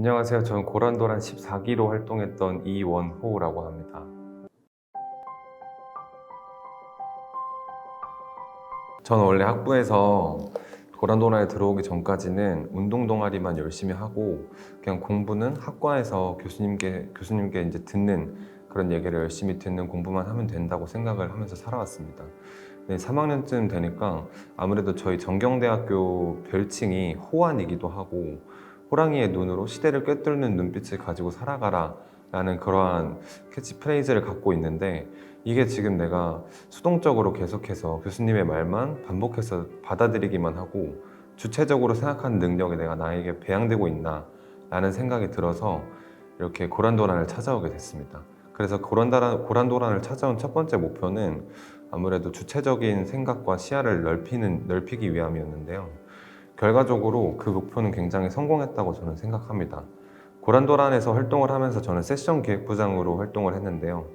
안녕하세요. 저는 고란도란 14기로 활동했던 이원호라고 합니다. 저는 원래 학부에서 고란도란에 들어오기 전까지는 운동 동아리만 열심히 하고 그냥 공부는 학과에서 교수님께 이제 듣는 그런 얘기를 열심히 듣는 공부만 하면 된다고 생각을 하면서 살아왔습니다. 근데 3학년쯤 되니까 아무래도 저희 정경대학교 별칭이 호안이기도 하고 호랑이의 눈으로 시대를 꿰뚫는 눈빛을 가지고 살아가라 라는 그러한 캐치프레이즈를 갖고 있는데, 이게 지금 내가 수동적으로 계속해서 교수님의 말만 반복해서 받아들이기만 하고 주체적으로 생각하는 능력이 내가 나에게 배양되고 있나 라는 생각이 들어서 이렇게 고란도란을 찾아오게 됐습니다. 그래서 고란도란을 찾아온 첫 번째 목표는 아무래도 주체적인 생각과 시야를 넓히기 위함이었는데요. 결과적으로 그 목표는 굉장히 성공했다고 저는 생각합니다. 고란도란에서 활동을 하면서 저는 세션 기획부장으로 활동을 했는데요.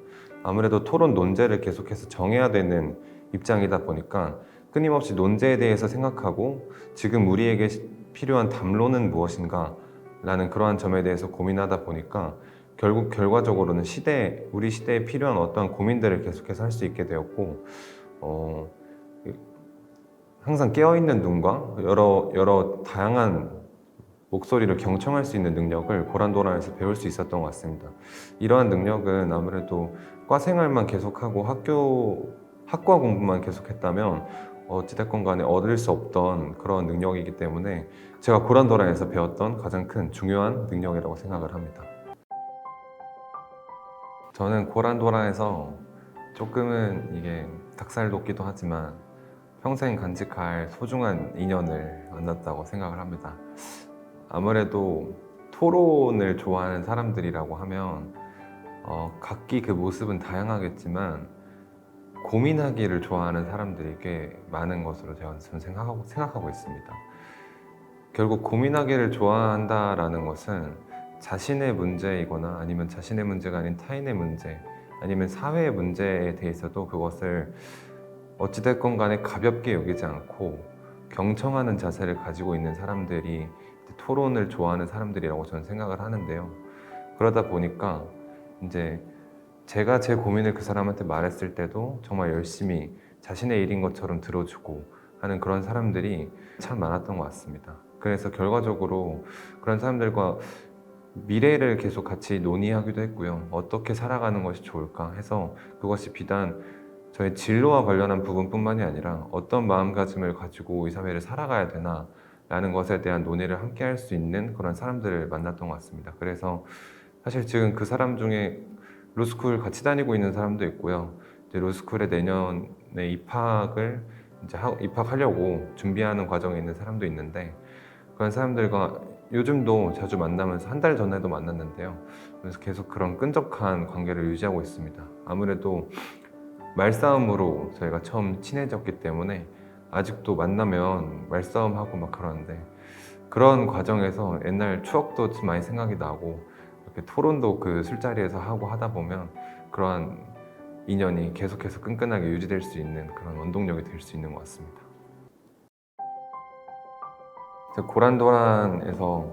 아무래도 토론 논제를 계속해서 정해야 되는 입장이다 보니까 끊임없이 논제에 대해서 생각하고 지금 우리에게 필요한 담론은 무엇인가 라는 그러한 점에 대해서 고민하다 보니까 결국 결과적으로는 우리 시대에 필요한 어떠한 고민들을 계속해서 할 수 있게 되었고, 항상 깨어있는 눈과 여러 다양한 목소리를 경청할 수 있는 능력을 고란도란에서 배울 수 있었던 것 같습니다. 이러한 능력은 아무래도 과 생활만 계속하고 학과 공부만 계속했다면 어찌됐건 간에 얻을 수 없던 그런 능력이기 때문에 제가 고란도란에서 배웠던 가장 큰 중요한 능력이라고 생각을 합니다. 저는 고란도란에서 조금은 이게 닭살 돋기도 하지만 평생 간직할 소중한 인연을 만났다고 생각을 합니다. 아무래도 토론을 좋아하는 사람들이라고 하면 각기 그 모습은 다양하겠지만 고민하기를 좋아하는 사람들이 꽤 많은 것으로 저는 생각하고 있습니다. 결국 고민하기를 좋아한다라는 것은 자신의 문제이거나 아니면 자신의 문제가 아닌 타인의 문제, 아니면 사회의 문제에 대해서도 그것을 어찌됐건 간에 가볍게 여기지 않고 경청하는 자세를 가지고 있는 사람들이 토론을 좋아하는 사람들이라고 저는 생각을 하는데요. 그러다 보니까 이제 제가 제 고민을 그 사람한테 말했을 때도 정말 열심히 자신의 일인 것처럼 들어주고 하는 그런 사람들이 참 많았던 것 같습니다. 그래서 결과적으로 그런 사람들과 미래를 계속 같이 논의하기도 했고요. 어떻게 살아가는 것이 좋을까 해서 그것이 비단 저의 진로와 관련한 부분뿐만이 아니라 어떤 마음가짐을 가지고 이 사회를 살아가야 되나 라는 것에 대한 논의를 함께 할 수 있는 그런 사람들을 만났던 것 같습니다. 그래서 사실 지금 그 사람 중에 로스쿨 같이 다니고 있는 사람도 있고요. 이제 로스쿨에 내년에 입학하려고 준비하는 과정에 있는 사람도 있는데, 그런 사람들과 요즘도 자주 만나면서 한 달 전에도 만났는데요. 그래서 계속 그런 끈적한 관계를 유지하고 있습니다. 아무래도 말싸움으로 저희가 처음 친해졌기 때문에 아직도 만나면 말싸움하고 막 그러는데, 그런 과정에서 옛날 추억도 좀 많이 생각이 나고 이렇게 토론도 그 술자리에서 하고 하다 보면 그러한 인연이 계속해서 끈끈하게 유지될 수 있는 그런 원동력이 될 수 있는 것 같습니다. 고란도란에서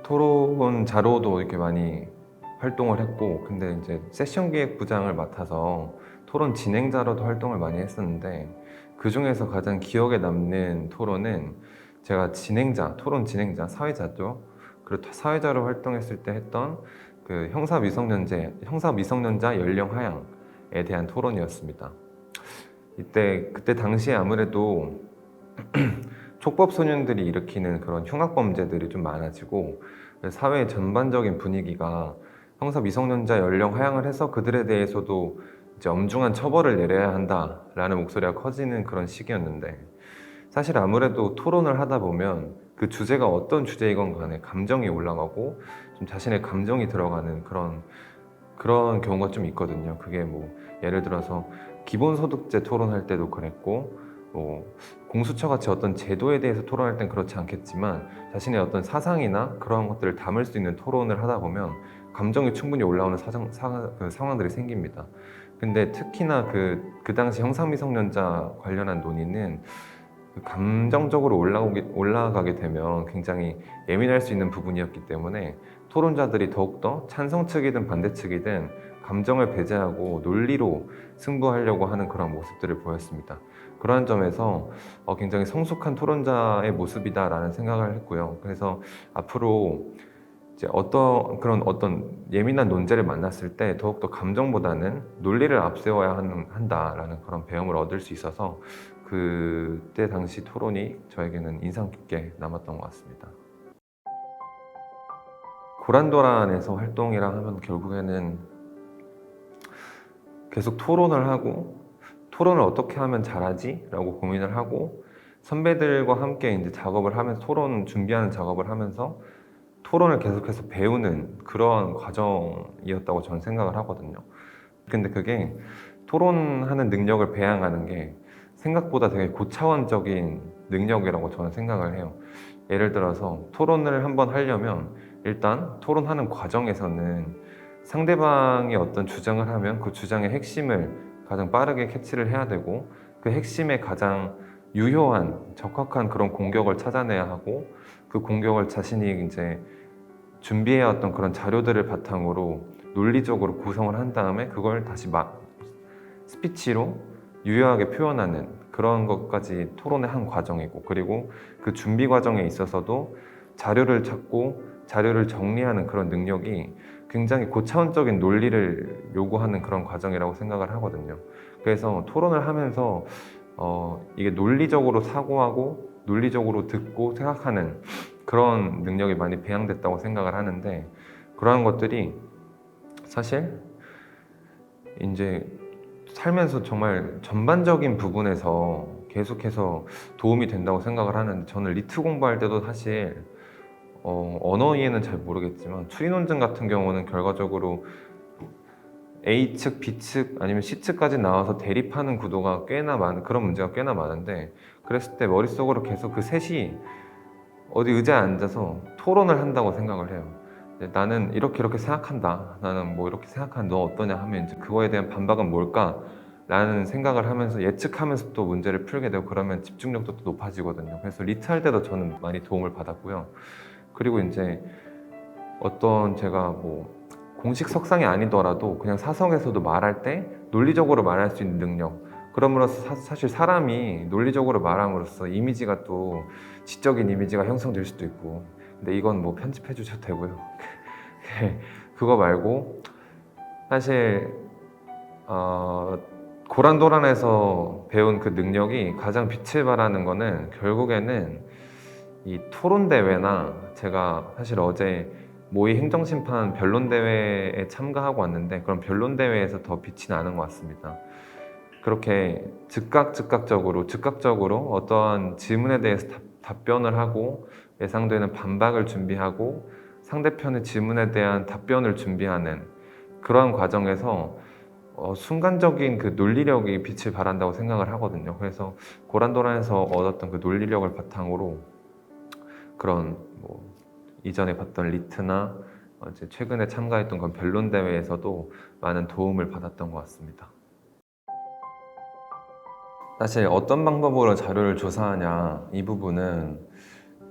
토론 자료도 이렇게 많이 활동을 했고, 근데 이제 세션 기획부장을 맡아서 토론 진행자로도 활동을 많이 했었는데, 그 중에서 가장 기억에 남는 토론은 제가 토론 진행자, 사회자죠. 그리고 사회자로 활동했을 때 했던 그 형사 미성년자 연령 하향에 대한 토론이었습니다. 그때 당시에 아무래도 촉법 소년들이 일으키는 그런 흉악 범죄들이 좀 많아지고 사회의 전반적인 분위기가 형사 미성년자 연령 하향을 해서 그들에 대해서도 이제 엄중한 처벌을 내려야 한다라는 목소리가 커지는 그런 시기였는데, 사실 아무래도 토론을 하다 보면 그 주제가 어떤 주제이건 간에 감정이 올라가고 좀 자신의 감정이 들어가는 그런 경우가 좀 있거든요. 그게 뭐 예를 들어서 기본소득제 토론할 때도 그랬고, 공수처 같이 어떤 제도에 대해서 토론할 땐 그렇지 않겠지만 자신의 어떤 사상이나 그런 것들을 담을 수 있는 토론을 하다 보면 감정이 충분히 올라오는 그 상황들이 생깁니다. 근데 특히나 그 당시 형사미성년자 관련한 논의는 감정적으로 올라가게 되면 굉장히 예민할 수 있는 부분이었기 때문에 토론자들이 더욱더 찬성 측이든 반대 측이든 감정을 배제하고 논리로 승부하려고 하는 그런 모습들을 보였습니다. 그러한 점에서 굉장히 성숙한 토론자의 모습이다라는 생각을 했고요. 그래서 앞으로 이제 어떤 예민한 논제를 만났을 때 더욱더 감정보다는 논리를 앞세워야 한다라는 그런 배움을 얻을 수 있어서 그때 당시 토론이 저에게는 인상 깊게 남았던 것 같습니다. 고란도란에서 활동이라 하면 결국에는 계속 토론을 하고 토론을 어떻게 하면 잘하지? 라고 고민을 하고 선배들과 함께 이제 작업을 하면서 토론 준비하는 작업을 하면서 토론을 계속해서 배우는 그러한 과정이었다고 저는 생각을 하거든요. 근데 그게 토론하는 능력을 배양하는 게 생각보다 되게 고차원적인 능력이라고 저는 생각을 해요. 예를 들어서 토론을 한번 하려면 일단 토론하는 과정에서는 상대방이 어떤 주장을 하면 그 주장의 핵심을 가장 빠르게 캐치를 해야 되고 그 핵심에 가장 유효한 적합한 그런 공격을 찾아내야 하고 그 공격을 자신이 이제 준비해왔던 그런 자료들을 바탕으로 논리적으로 구성을 한 다음에 그걸 다시 스피치로 유효하게 표현하는 그런 것까지 토론의 한 과정이고, 그리고 그 준비 과정에 있어서도 자료를 찾고 자료를 정리하는 그런 능력이 굉장히 고차원적인 논리를 요구하는 그런 과정이라고 생각을 하거든요. 그래서 토론을 하면서 이게 논리적으로 사고하고 논리적으로 듣고 생각하는 그런 능력이 많이 배양됐다고 생각을 하는데, 그러한 것들이 사실 이제 살면서 정말 전반적인 부분에서 계속해서 도움이 된다고 생각을 하는데, 저는 리트 공부할 때도 사실 언어 이해는 잘 모르겠지만 추리 논증 같은 경우는 결과적으로 A측, B측 아니면 C측까지 나와서 대립하는 구도가 꽤나 그런 문제가 꽤나 많은데, 그랬을 때 머릿속으로 계속 그 셋이 어디 의자에 앉아서 토론을 한다고 생각을 해요. 나는 이렇게 생각한다. 나는 뭐 이렇게 생각하는 너 어떠냐 하면 이제 그거에 대한 반박은 뭘까? 라는 생각을 하면서 예측하면서 또 문제를 풀게 되고, 그러면 집중력도 또 높아지거든요. 그래서 리트 할 때도 저는 많이 도움을 받았고요. 그리고 이제 어떤 제가 뭐 공식 석상이 아니더라도 그냥 사석에서도 말할 때 논리적으로 말할 수 있는 능력, 그럼으로써 사실 사람이 논리적으로 말함으로써 이미지가 또 지적인 이미지가 형성될 수도 있고, 근데 이건 뭐 편집해 주셔도 되고요. 그거 말고 사실 고란도란에서 배운 그 능력이 가장 빛을 발하는 거는 결국에는 이 토론 대회나, 제가 사실 어제 모의 행정심판 변론 대회에 참가하고 왔는데 그런 변론 대회에서 더 빛이 나는 것 같습니다. 그렇게 즉각적으로 어떠한 질문에 대해서 답변을 하고 예상되는 반박을 준비하고 상대편의 질문에 대한 답변을 준비하는 그러한 과정에서 순간적인 그 논리력이 빛을 발한다고 생각을 하거든요. 그래서 고란도란에서 얻었던 그 논리력을 바탕으로 그런 뭐 이전에 봤던 리트나 이제 최근에 참가했던 그런 변론 대회에서도 많은 도움을 받았던 것 같습니다. 사실 어떤 방법으로 자료를 조사하냐, 이 부분은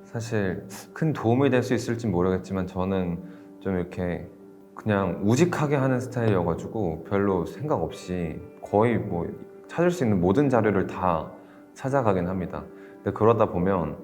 사실 큰 도움이 될 수 있을지 모르겠지만 저는 좀 이렇게 그냥 우직하게 하는 스타일이어가지고 별로 생각 없이 거의 뭐 찾을 수 있는 모든 자료를 다 찾아가긴 합니다. 근데 그러다 보면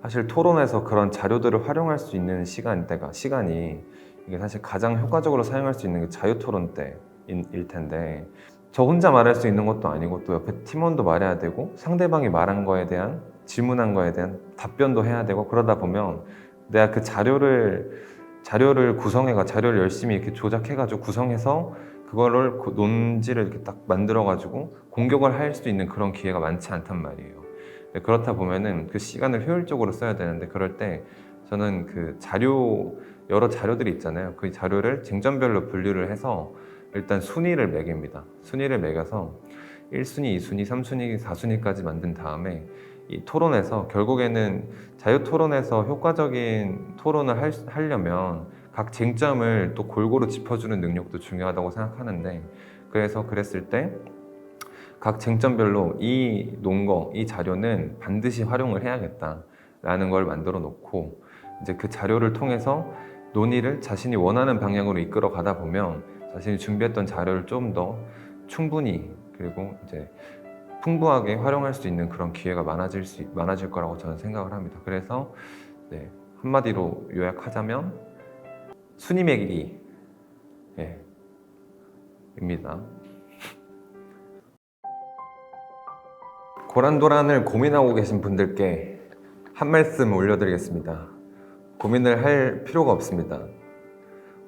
사실 토론에서 그런 자료들을 활용할 수 있는 시간이 이게 사실 가장 효과적으로 사용할 수 있는 게 자유토론 때일 텐데, 저 혼자 말할 수 있는 것도 아니고 또 옆에 팀원도 말해야 되고 상대방이 말한 거에 대한 질문한 거에 대한 답변도 해야 되고, 그러다 보면 내가 그 자료를 자료를 열심히 이렇게 조작해가지고 구성해서 그거를 논지를 이렇게 딱 만들어가지고 공격을 할 수 있는 그런 기회가 많지 않단 말이에요. 그렇다 보면은 그 시간을 효율적으로 써야 되는데, 그럴 때 저는 그 여러 자료들이 있잖아요. 그 자료를 쟁점별로 분류를 해서 일단 순위를 매깁니다. 순위를 매겨서 1순위, 2순위, 3순위, 4순위까지 만든 다음에 이 토론에서 결국에는 자유 토론에서 효과적인 토론을 하려면 각 쟁점을 또 골고루 짚어주는 능력도 중요하다고 생각하는데, 그래서 그랬을 때 각 쟁점별로 이 논거, 이 자료는 반드시 활용을 해야겠다라는 걸 만들어 놓고 이제 그 자료를 통해서 논의를 자신이 원하는 방향으로 이끌어 가다 보면 자신이 준비했던 자료를 좀 더 충분히 그리고 이제 풍부하게 활용할 수 있는 그런 기회가 많아질 거라고 저는 생각을 합니다. 그래서 네, 한마디로 요약하자면 순위 매기기 입니다. 고란도란을 고민하고 계신 분들께 한 말씀 올려드리겠습니다. 고민을 할 필요가 없습니다.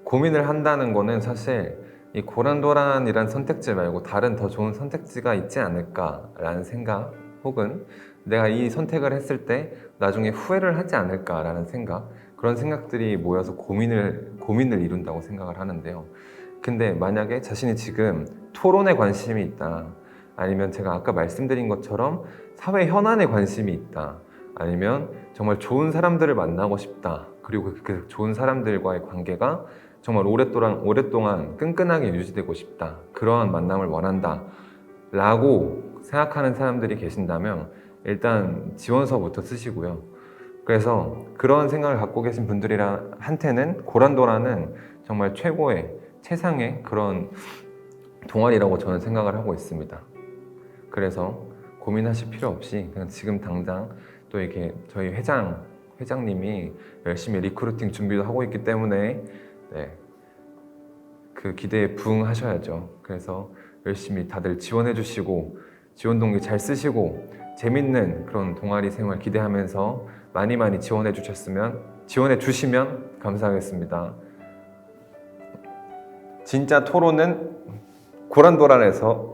고민을 한다는 거는 사실 이 고란도란이란 선택지 말고 다른 더 좋은 선택지가 있지 않을까라는 생각, 혹은 내가 이 선택을 했을 때 나중에 후회를 하지 않을까라는 생각, 그런 생각들이 모여서 고민을 이룬다고 생각을 하는데요. 근데 만약에 자신이 지금 토론에 관심이 있다, 아니면 제가 아까 말씀드린 것처럼 사회 현안에 관심이 있다, 아니면 정말 좋은 사람들을 만나고 싶다, 그리고 그 좋은 사람들과의 관계가 정말 오랫동안 끈끈하게 유지되고 싶다, 그러한 만남을 원한다 라고 생각하는 사람들이 계신다면 일단 지원서부터 쓰시고요. 그래서 그런 생각을 갖고 계신 분들한테는 고란도라는 정말 최상의 그런 동아리라고 저는 생각을 하고 있습니다. 그래서 고민하실 필요 없이 그냥 지금 당장 또 이렇게 저희 회장님이 열심히 리크루팅 준비도 하고 있기 때문에 그 기대에 부응하셔야죠. 그래서 열심히 다들 지원해 주시고 지원 동기 잘 쓰시고 재밌는 그런 동아리 생활 기대하면서 많이 지원해 주시면 감사하겠습니다. 진짜 토론은 고란도란에서